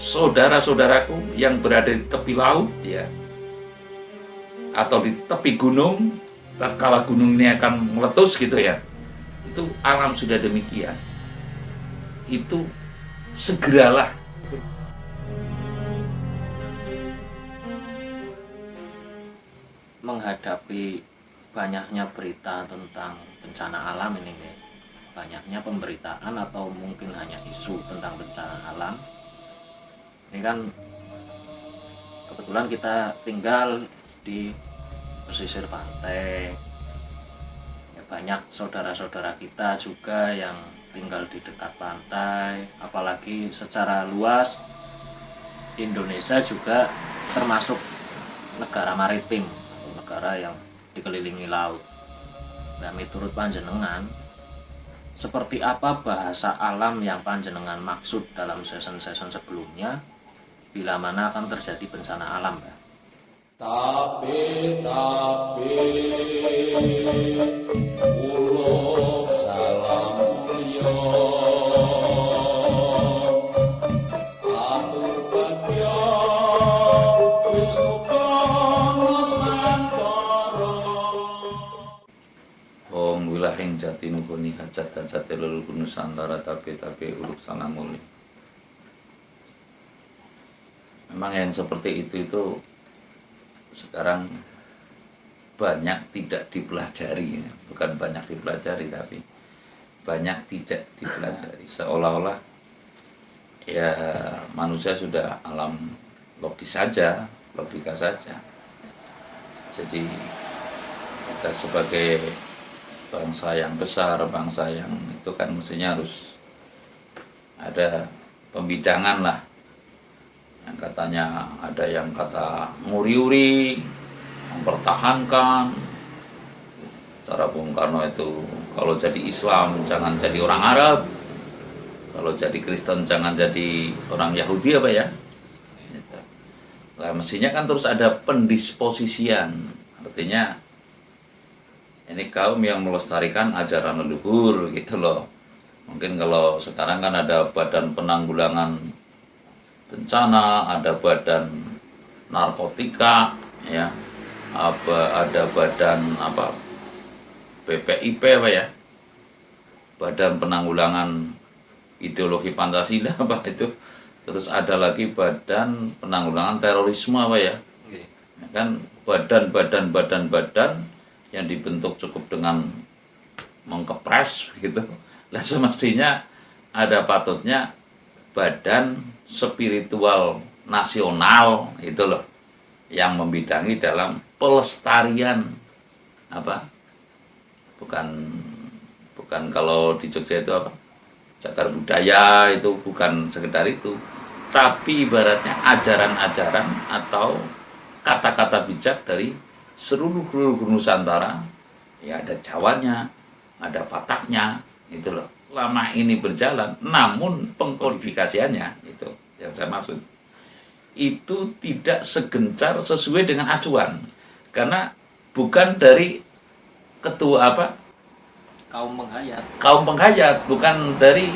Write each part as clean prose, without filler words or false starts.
saudara-saudaraku yang berada di tepi laut ya, atau di tepi gunung, tatkala gunung ini akan meletus gitu ya, itu alam sudah demikian, itu segeralah. Menghadapi banyaknya berita tentang bencana alam ini, banyaknya pemberitaan atau mungkin hanya isu tentang bencana alam ini kan, kebetulan kita tinggal di pesisir pantai ya, banyak saudara-saudara kita juga yang tinggal di dekat pantai, apalagi secara luas Indonesia juga termasuk negara maritim, negara yang dikelilingi laut. Nah, menurut panjenengan, seperti apa bahasa alam yang panjenengan maksud dalam season-season sebelumnya bila mana akan terjadi bencana alam, Pak? Tapi ulo salam yo atur bagyo wis kono santara Om wilahing jati nukuni hajat jati leluhur Nusantara tapi uluk salamuli. Memang yang seperti itu sekarang banyak tidak dipelajari, bukan banyak dipelajari tapi banyak tidak dipelajari, seolah-olah ya manusia sudah alam logis saja, logika saja. Jadi kita sebagai bangsa yang besar, bangsa yang itu kan mestinya harus ada pembidangan lah. Yang katanya ada yang kata nguri-uri, mempertahankan. Cara Bung Karno itu kalau jadi Islam jangan jadi orang Arab, kalau jadi Kristen jangan jadi orang Yahudi apa ya. Nah, mestinya kan terus ada pendisposisian, artinya ini kaum yang melestarikan ajaran leluhur gitu loh. Mungkin kalau sekarang kan ada badan penanggulangan bencana, ada badan narkotika ya, ada badan BPIP apa ya, badan penanggulangan ideologi Pancasila apa itu, terus ada lagi badan penanggulangan terorisme apa ya, kan badan yang dibentuk cukup dengan mengkepres gitu. Nah semestinya ada patutnya badan spiritual nasional itu loh, yang membidangi dalam pelestarian bukan kalau di Jogja itu cagar budaya, itu bukan sekedar itu, tapi ibaratnya ajaran-ajaran atau kata-kata bijak dari seluruh Nusantara ya, ada Jawanya, ada Bataknya itu loh. Lama ini berjalan, namun pengkodifikasiannya itu yang saya maksud, itu tidak segencar sesuai dengan acuan, karena bukan dari ketua kaum penghayat, bukan dari,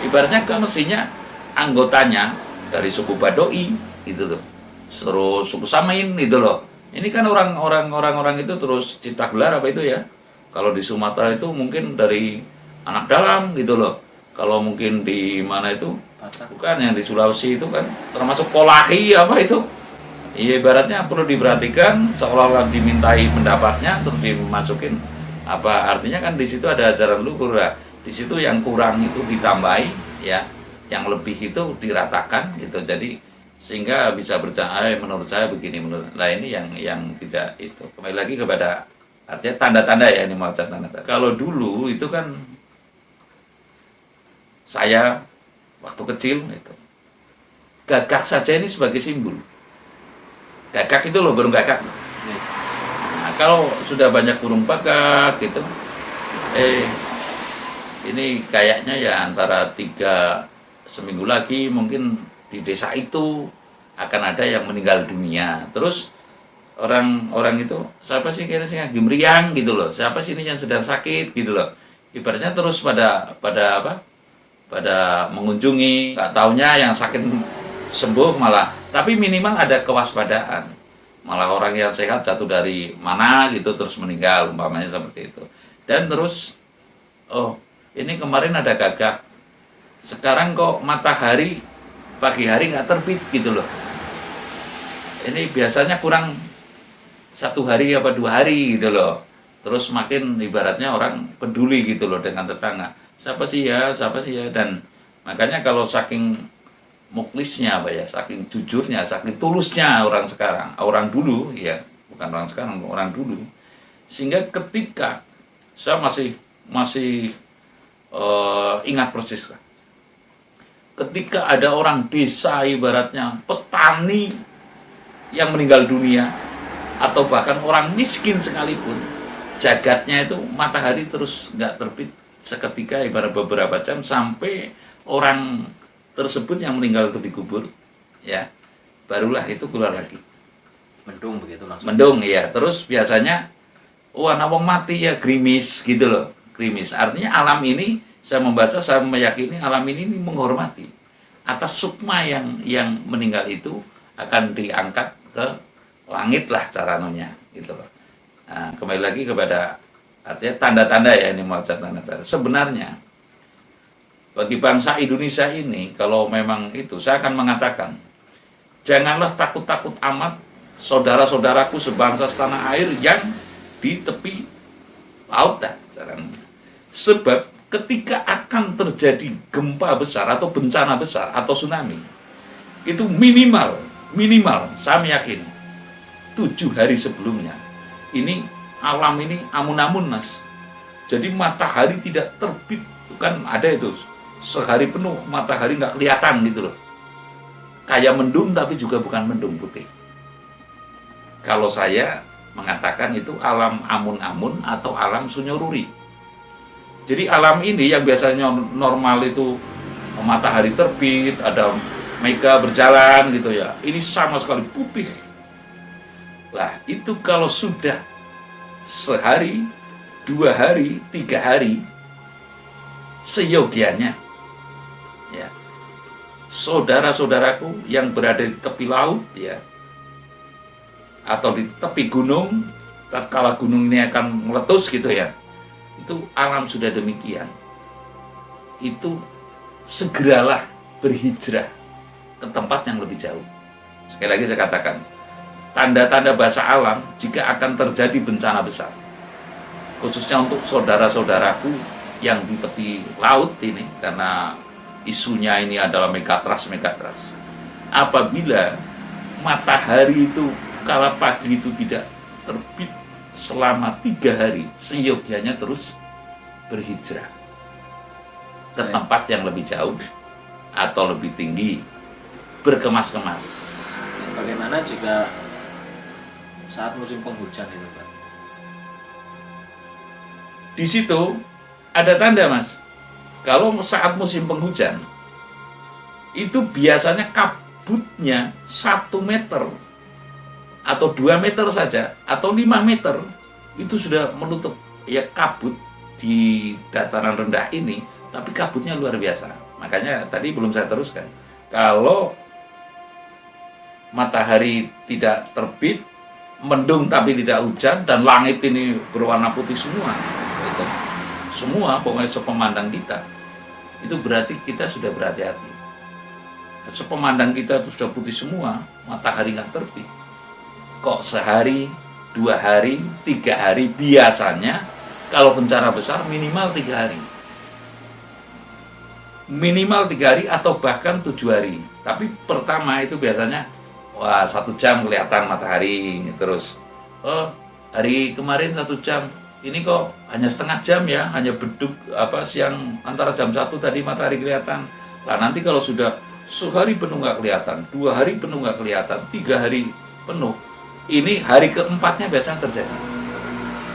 ibaratnya kan mestinya anggotanya dari suku Bado'i gitu loh, terus suku Samain gitu loh. Ini kan orang itu terus cipta gelar apa itu ya, kalau di Sumatera itu mungkin dari anak dalam gitu loh. Kalau mungkin di mana itu, bukan yang di Sulawesi itu kan termasuk Polahi apa itu. Iya, ibaratnya perlu diperhatikan, seolah-olah dimintai pendapatnya terus dimasukin artinya kan di situ ada ajaran leluhur lah. Di situ yang kurang itu ditambahi ya, yang lebih itu diratakan gitu. Jadi sehingga bisa berjalan, menurut saya begini, ini yang tidak itu. Kembali lagi kepada artinya tanda-tanda ya, ini mau tanda-tanda. Kalau dulu itu kan saya waktu kecil itu gagak saja ini sebagai simbol. Gagak itu loh, burung gagak. Nah, kalau sudah banyak burung gagak gitu, ini kayaknya ya antara seminggu lagi mungkin di desa itu akan ada yang meninggal dunia. Terus orang itu, siapa sih kira-kira gemriang gitu loh, siapa sih ini yang sedang sakit gitu loh. Ibaratnya terus pada mengunjungi, nggak taunya yang sakit sembuh malah, tapi minimal ada kewaspadaan. Malah orang yang sehat jatuh dari mana gitu terus meninggal umpamanya seperti itu. Dan terus oh ini kemarin ada gagak, sekarang kok matahari pagi hari nggak terbit gitu loh. Ini biasanya kurang 1 hari apa 2 hari gitu loh. Terus makin ibaratnya orang peduli gitu loh dengan tetangga. Siapa sih ya, dan makanya kalau saking muklisnya apa ya, saking jujurnya, saking tulusnya orang sekarang, orang dulu ya, bukan orang sekarang, orang dulu. Sehingga ketika saya masih ingat persis lah. Ketika ada orang desa ibaratnya petani yang meninggal dunia atau bahkan orang miskin sekalipun, jagatnya itu matahari terus nggak terbit seketika ibarat beberapa jam sampai orang tersebut yang meninggal itu dikubur, ya barulah itu keluar lagi. Mendung begitu maksudnya. Mendung ya. Terus biasanya wah nawang mati ya gerimis gitu loh, gerimis. Artinya alam ini saya membaca, saya meyakini alam ini menghormati atas sukma yang meninggal itu akan diangkat ke langit lah caranya gitu loh. Nah, kembali lagi kepada artinya tanda-tanda ya, ini mau tanda-tanda. Sebenarnya bagi bangsa Indonesia ini kalau memang itu saya akan mengatakan janganlah takut-takut amat saudara-saudaraku sebangsa setanah air yang di tepi laut dah caranya. Sebab ketika akan terjadi gempa besar atau bencana besar atau tsunami itu minimal saya meyakini 7 hari sebelumnya ini alam ini amun-amun mas. Jadi matahari tidak terbit, kan ada itu sehari penuh matahari nggak kelihatan gitu loh, kayak mendung tapi juga bukan mendung putih. Kalau saya mengatakan itu alam amun-amun atau alam sunyururi. Jadi alam ini yang biasanya normal itu matahari terbit, ada mega berjalan gitu ya, ini sama sekali putih. Lah itu kalau sudah sehari, 2 hari, 3 hari, seyogianya ya saudara-saudaraku yang berada di tepi laut ya atau di tepi gunung, tatkala gunung ini akan meletus gitu ya, itu alam sudah demikian, itu segeralah berhijrah ke tempat yang lebih jauh. Sekali lagi saya katakan, tanda-tanda bahasa alam jika akan terjadi bencana besar, khususnya untuk saudara-saudaraku yang di tepi laut ini, karena isunya ini adalah megatrust. Apabila matahari itu kala pagi itu tidak terbit selama 3 hari, seyogianya terus berhijrah ke tempat yang lebih jauh atau lebih tinggi, berkemas-kemas. Bagaimana jika saat musim penghujan itu Pak? Di situ ada tanda mas, kalau saat musim penghujan itu biasanya kabutnya 1 meter atau 2 meter saja atau 5 meter itu sudah menutup ya kabut di dataran rendah ini, tapi kabutnya luar biasa. Makanya tadi belum saya teruskan, kalau matahari tidak terbit, mendung tapi tidak hujan, dan langit ini berwarna putih semua, gitu. Semua pokoknya sepemandang kita, itu berarti kita sudah berhati-hati. Sepemandang kita itu sudah putih semua, matahari nggak terbit. Kok sehari, 2 hari, 3 hari, biasanya kalau bencana besar minimal 3 hari. Minimal 3 hari atau bahkan 7 hari. Tapi pertama itu biasanya wah 1 jam kelihatan matahari, terus oh hari kemarin 1 jam, ini kok hanya setengah jam ya, hanya beduk apa siang antara jam 1 tadi matahari kelihatan. Nah nanti kalau sudah sehari penuh nggak kelihatan, 2 hari penuh nggak kelihatan, 3 hari penuh, ini hari keempatnya biasanya terjadi.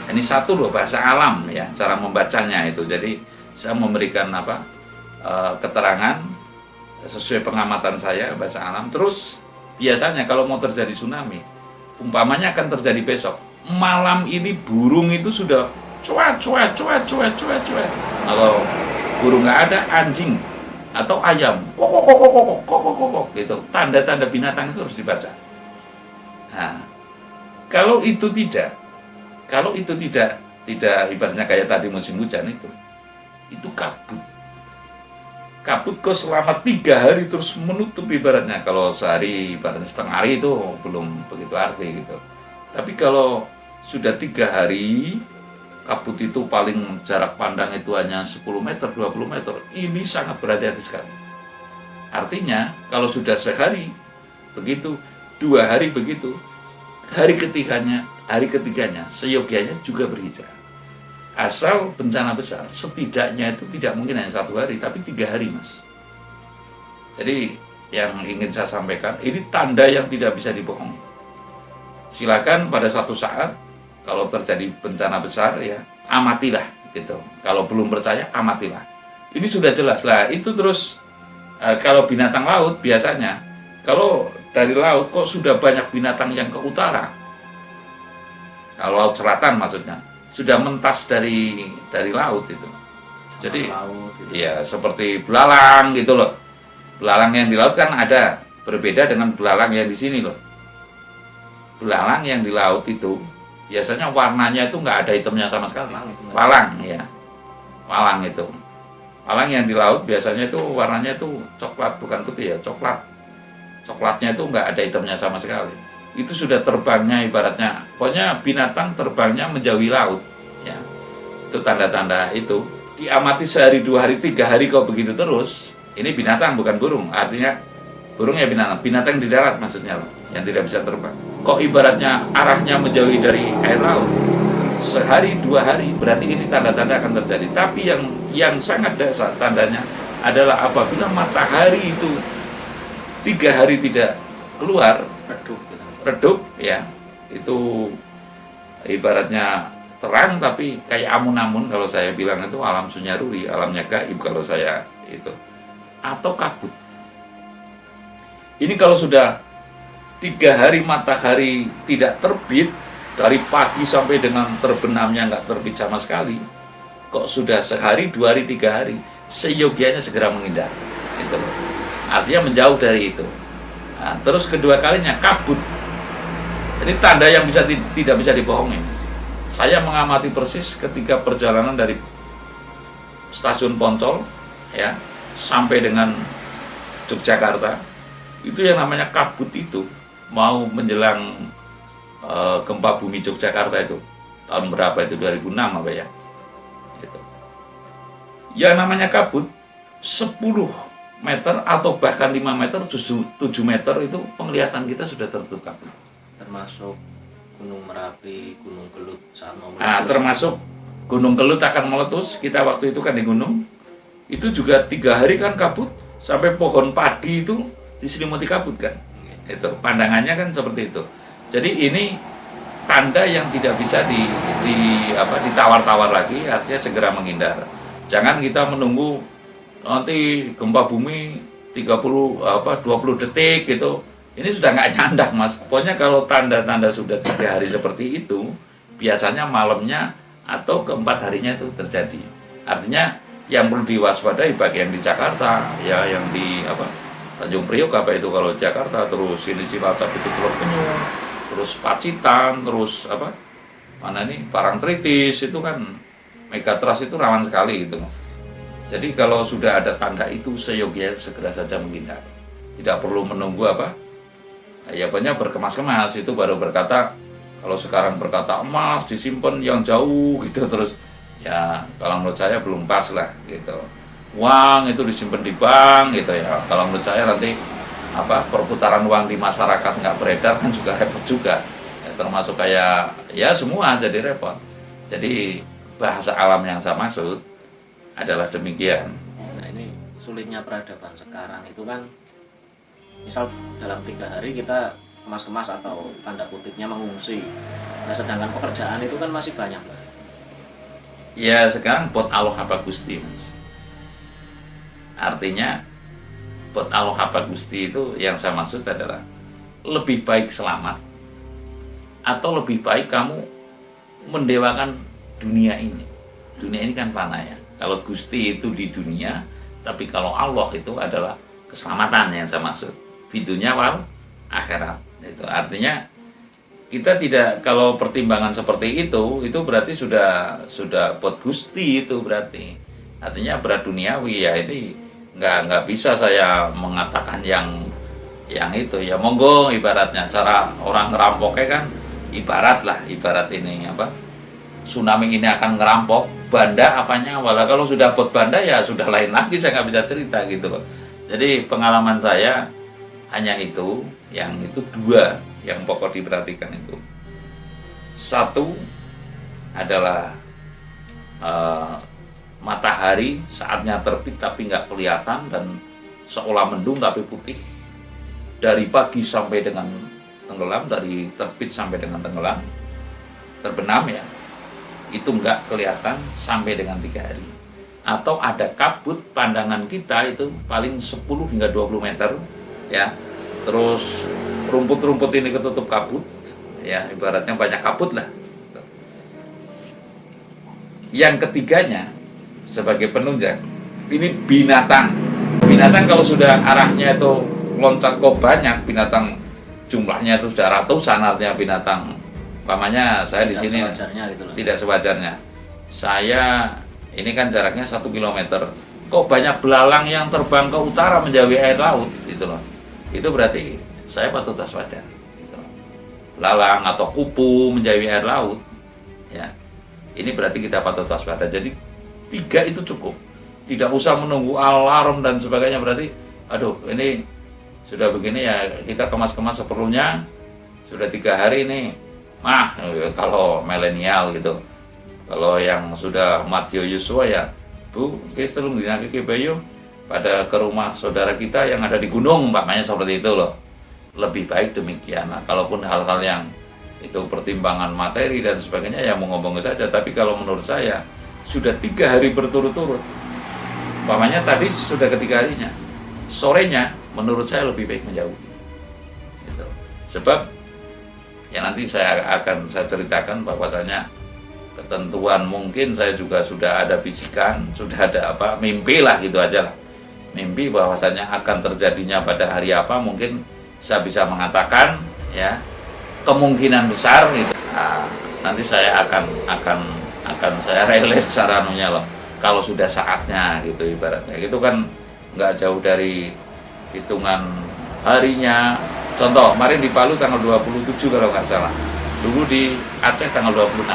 Ini satu loh bahasa alam ya, cara membacanya itu. Jadi saya memberikan keterangan sesuai pengamatan saya bahasa alam. Terus biasanya kalau mau terjadi tsunami, umpamanya akan terjadi besok, malam ini burung itu sudah cuek. Kalau burung nggak ada, anjing atau ayam, kok kok kok kok kok kok kok kok kok, gitu. Tanda-tanda binatang itu harus dibaca. Nah, kalau itu tidak ibaratnya kayak tadi musim hujan itu kabut. Kabut kok selama 3 hari terus menutup ibaratnya. Kalau sehari ibaratnya setengah hari itu belum begitu arti gitu. Tapi kalau sudah 3 hari, kabut itu paling jarak pandang itu hanya 10 meter, 20 meter. Ini sangat berhati-hati sekali. Artinya kalau sudah sehari begitu, 2 hari begitu, hari ketiganya seyogianya juga berhijrah. Asal bencana besar, setidaknya itu tidak mungkin hanya 1 hari, tapi 3 hari, Mas. Jadi yang ingin saya sampaikan, ini tanda yang tidak bisa dibohongi. Silakan pada satu saat, kalau terjadi bencana besar, ya amatilah, gitu. Kalau belum percaya, amatilah. Ini sudah jelas lah. Itu terus kalau binatang laut biasanya, kalau dari laut kok sudah banyak binatang yang ke utara. Kalau laut selatan maksudnya. Sudah mentas dari laut itu. Jadi laut, gitu. ya seperti belalang gitu loh. Belalang yang di laut kan ada, berbeda dengan belalang yang di sini loh. Belalang yang di laut itu biasanya warnanya itu nggak ada hitamnya sama sekali. Walang ya. Walang itu. Walang yang di laut biasanya itu warnanya itu coklat, bukan putih ya, coklat. Coklatnya itu nggak ada hitamnya sama sekali. Itu sudah terbangnya ibaratnya, pokoknya binatang terbangnya menjauhi laut, ya. Itu tanda-tanda itu. Diamati sehari, 2 hari, 3 hari kok begitu terus. Ini binatang bukan burung, artinya burung ya binatang di darat maksudnya loh, yang tidak bisa terbang. Kok ibaratnya arahnya menjauhi dari air laut. Sehari, 2 hari, berarti ini tanda-tanda akan terjadi. Tapi yang sangat dasar tandanya adalah apabila matahari itu 3 hari tidak keluar, redup ya, itu ibaratnya terang tapi kayak amun-amun. Kalau saya bilang itu alam sunyaruri, alamnya gaib kalau saya itu, atau kabut. Ini kalau sudah 3 hari matahari tidak terbit, dari pagi sampai dengan terbenamnya nggak terbit sama sekali, kok sudah sehari, 2 hari, 3 hari, seyogianya segera menghindar, itu artinya menjauh dari itu. Nah, terus kedua kalinya kabut. Ini tanda yang tidak bisa dibohongin. Saya mengamati persis ketika perjalanan dari stasiun Poncol ya sampai dengan Yogyakarta. Itu yang namanya kabut itu mau menjelang gempa bumi Yogyakarta itu. Tahun berapa itu? 2006 apa ya? Itu. Yang namanya kabut 10 meter atau bahkan 5 meter, 7 meter itu penglihatan kita sudah tertutup kabut. Termasuk Gunung Merapi, Gunung Kelut saat mau Nah, termasuk Gunung Kelut akan meletus. Kita waktu itu kan di gunung, itu juga 3 hari kan kabut, sampai pohon padi itu diselimuti kabut kan. Itu pandangannya kan seperti itu. Jadi ini tanda yang tidak bisa ditawar-tawar lagi, artinya segera menghindar. Jangan kita menunggu nanti gempa bumi 20 detik gitu. Ini sudah nggak nyandak, Mas. Pokoknya kalau tanda-tanda sudah 3 hari seperti itu, biasanya malamnya atau keempat harinya itu terjadi. Artinya yang perlu diwaspadai bagi yang di Jakarta, ya yang di Tanjung Priok itu kalau Jakarta, terus ini Cilacap itu Teluk Penyu, terus Pacitan, terus Parangtritis itu kan Megatrust itu rawan sekali gitu. Jadi kalau sudah ada tanda itu, seyogianya segera saja menghindar. Tidak perlu menunggu ya pokoknya berkemas-kemas. Itu baru berkata, kalau sekarang berkata emas disimpan yang jauh gitu, terus ya kalau menurut saya belum pas lah gitu. Uang itu disimpan di bank gitu ya, kalau menurut saya nanti perputaran uang di masyarakat nggak beredar kan juga repot juga ya, termasuk kayak ya semua jadi repot. Jadi bahasa alam yang saya maksud adalah demikian. Nah, ini sulitnya peradaban sekarang itu kan, misal dalam 3 hari kita kemas-kemas atau tanda kutipnya mengungsi. Nah, sedangkan pekerjaan itu kan masih banyak, Mbak. Ya sekarang bot aloh apa Gusti, Mas. Artinya bot aloh apa Gusti itu yang saya maksud adalah lebih baik selamat atau lebih baik kamu mendewakan dunia ini. Dunia ini kan fana ya. Kalau Gusti itu di dunia, Tapi kalau Allah itu adalah keselamatan yang saya maksud. Fidunya wal akhirat. Itu artinya kita tidak, kalau pertimbangan seperti itu berarti sudah buat Gusti, itu berarti artinya berat duniawi. Ya ini nggak bisa saya mengatakan yang itu ya, monggo. Ibaratnya cara orang ngerampoknya kan ibarat ini apa, tsunami ini akan ngerampok banda apanya, walau kalau sudah buat banda ya sudah lain lagi, saya nggak bisa cerita gitu loh. Jadi pengalaman saya hanya itu, yang itu dua yang pokok diperhatikan itu. Satu adalah matahari saatnya terbit tapi nggak kelihatan dan seolah mendung tapi putih, dari pagi sampai dengan tenggelam, dari terbit sampai dengan tenggelam, terbenam ya, itu nggak kelihatan sampai dengan 3 hari. Atau ada kabut, pandangan kita itu paling 10 hingga 20 meter ya, terus rumput-rumput ini ketutup kabut ya, ibaratnya banyak kabut lah. Yang ketiganya sebagai penunjang, ini binatang kalau sudah arahnya itu loncat kok banyak, binatang jumlahnya itu sudah ratusan, artinya binatang, umpamanya saya di sini Sewajarnya gitu loh. tidak sewajarnya. Saya ini kan jaraknya 1 kilometer, kok banyak belalang yang terbang ke utara menjauhi air laut gitu loh. Itu berarti saya patut waspada gitu. Belalang atau kupu menjauhi air laut ya, ini berarti kita patut waspada. Jadi 3 itu cukup, tidak usah menunggu alarm dan sebagainya. Berarti aduh ini sudah begini ya, kita kemas-kemas seperlunya, sudah 3 hari ini mah. Kalau milenial gitu, kalau yang sudah Matio Yusua ya, Bu, kita telung dinaki ke Bayu pada ke rumah saudara kita yang ada di gunung, makanya seperti itu loh. Lebih baik demikian. Nah, kalaupun hal-hal yang itu pertimbangan materi dan sebagainya ya monggo-monggo saja. Tapi kalau menurut saya sudah 3 hari berturut-turut, umpamanya tadi sudah ketiga harinya, sorenya menurut saya lebih baik menjauh gitu. Sebab ya nanti saya ceritakan bahwasanya ketentuan, mungkin saya juga sudah ada bisikan, sudah ada apa, mimpi lah gitu aja lah, mimpi bahwasanya akan terjadinya pada hari apa, mungkin saya bisa mengatakan ya kemungkinan besar gitu. Nah, nanti saya akan saya rilis secara anunya loh, kalau sudah saatnya gitu, ibaratnya itu kan nggak jauh dari hitungan harinya. Contoh kemarin di Palu tanggal 27 kalau nggak salah, dulu di Aceh tanggal 26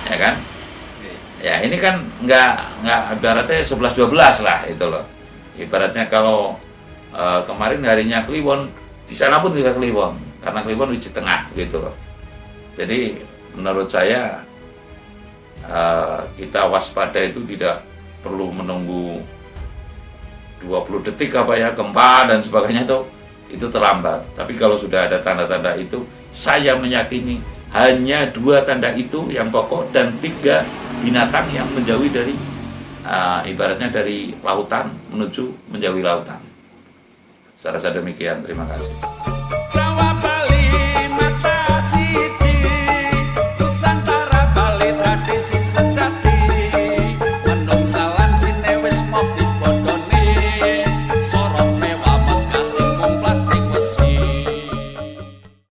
ya kan. Ya ini kan nggak ibaratnya 11-12 lah itu loh, ibaratnya. Kalau kemarin harinya Kliwon, di sana pun juga Kliwon, karena Kliwon di tengah gitu loh. Jadi menurut saya kita waspada itu tidak perlu menunggu 20 detik apa ya, gempa dan sebagainya itu terlambat. Tapi kalau sudah ada tanda-tanda itu, saya meyakini hanya 2 tanda itu yang pokok, dan 3 binatang yang menjauhi dari ibaratnya dari lautan menuju menjauhi lautan. Saya rasa demikian, terima kasih.